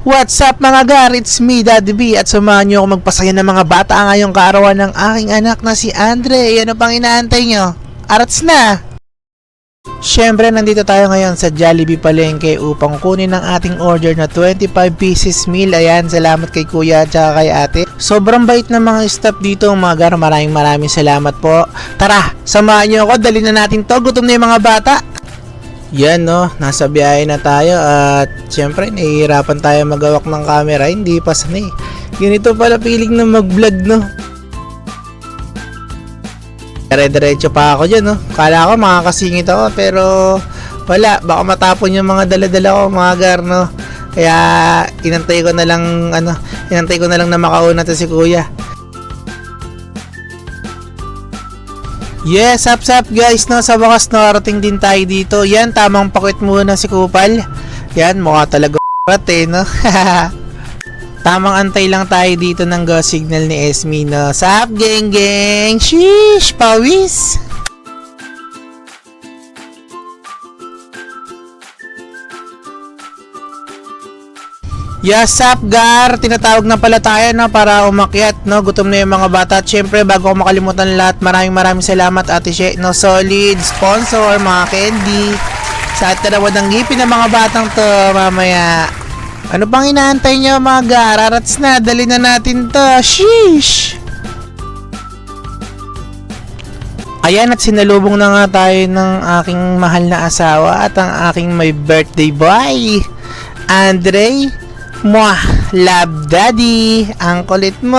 What's up mga gar? It's me, Daddy B, at samahan nyo ako magpasaya ng mga bata ngayong kaarawan ng aking anak na si Andre. Ano pang inaantay nyo? Arats na! Siyempre, nandito tayo ngayon sa Jollibee Palengke upang kunin ang ating order na 25 pieces meal. Ayan, salamat kay kuya at saka kay ate. Sobrang bait ng mga staff dito mga gar. Maraming salamat po. Tara, samahan nyo ako. Dali na natin to. Gutom na yung mga bata. Yan no, nasa biyahe na tayo at syempre nahihirapan tayo magawak ng camera, hindi pa sanay. Ganito pala feeling na mag-vlog no. Dire-diretso pa ako dyan no. Kala ko makakasingit ako pero wala, baka matapon yung mga dala-dala ko mga gar no. Kaya inantay ko na lang na makauna to si kuya. Yes, up guys, no, sa wakas narating din tayo dito. Yan, tamang pakwit muna si Kupal. Yan, mukha talaga no. Tamang antay lang tayo dito ng go signal ni Esme, no. Sup, gang. Sheesh, pawis. Yes, up gar, tinatawag na pala tayo no, para umakyat no, gutom na yung mga bata. At syempre bago ko makalimutan lahat, maraming salamat Ate She no, solid sponsor mga candy sa tarawad ng ngipin ng mga batang to mamaya. Ano pang inaantay nyo mga gar? Arats na, dali na natin to. Sheesh. Ayan, at sinalubong na nga tayo ng aking mahal na asawa at ang aking may birthday boy Andre. Mwah! Love Daddy! Ang kulit mo!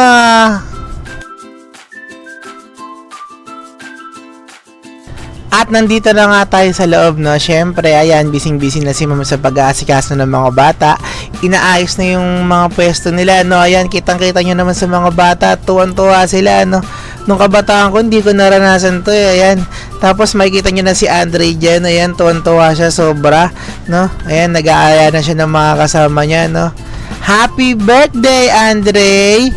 At nandito na nga tayo sa loob, no? Siyempre, ayan, busy na si mama sa pag-aasikaso ng mga bata. Inaayos na yung mga pwesto nila, no? Ayan, kitang-kita nyo naman sa mga bata. Tuwan-tuwa sila, no? Nung kabataan ko, hindi ko naranasan to, Ayan. Tapos, makikita nyo na si Andre dyan. Ayan, tuwan-tuwa siya, sobra, no? Ayan, nag-aaya na siya ng mga kasama niya, no? Happy birthday, Andre!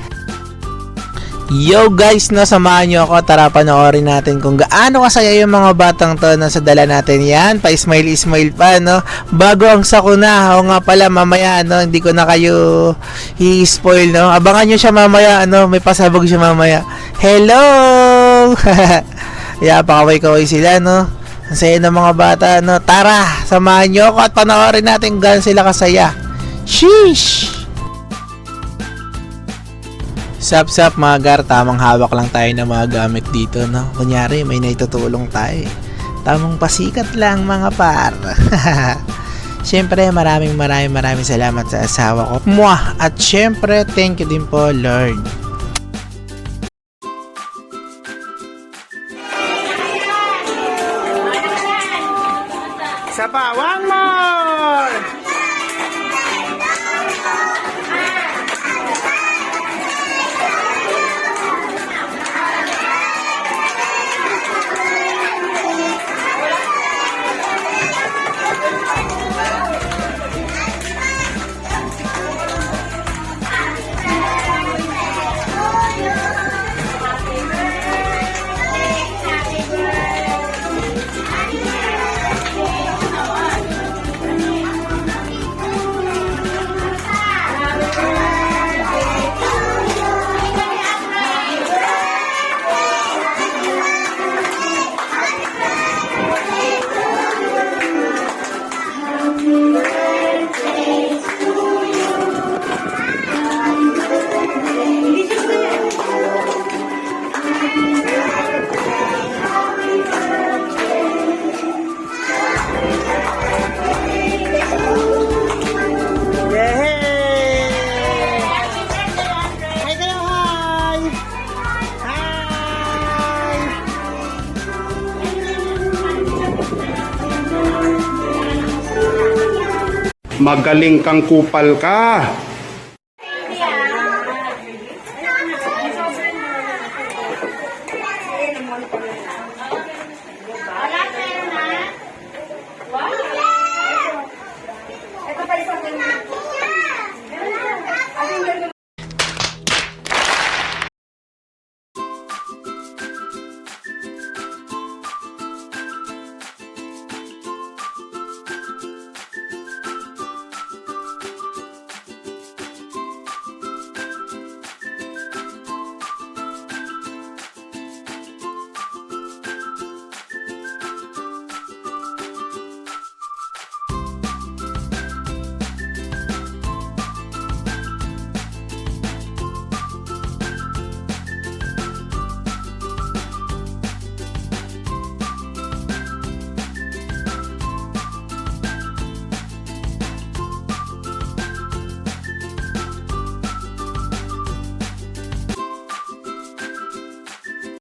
Yo guys, no, samahan nyo ako. Tara, panoorin natin kung gaano kasaya yung mga batang to na sa dala natin. Yan, pa-smile pa, no? Bago ang sakuna. O nga pala, mamaya, no, hindi ko na kayo i-spoil, no? Abangan nyo siya mamaya, ano, may pasabog siya mamaya. Hello! Yeah, pakaway-kaway sila, no? Ang saya ng mga bata, no? Tara, samahan nyo ako at panoorin natin kung gaano sila kasaya. Sheesh! Sup mga gar, tamang hawak lang tayo ng mga gamit dito, no? Kunyari, may naitutulong tayo. Tamang pasikat lang mga par. Siyempre, maraming salamat sa asawa ko. Mwah! At siyempre, thank you din po, Lord. Isa pa, one more! Magaling kang kupal ka.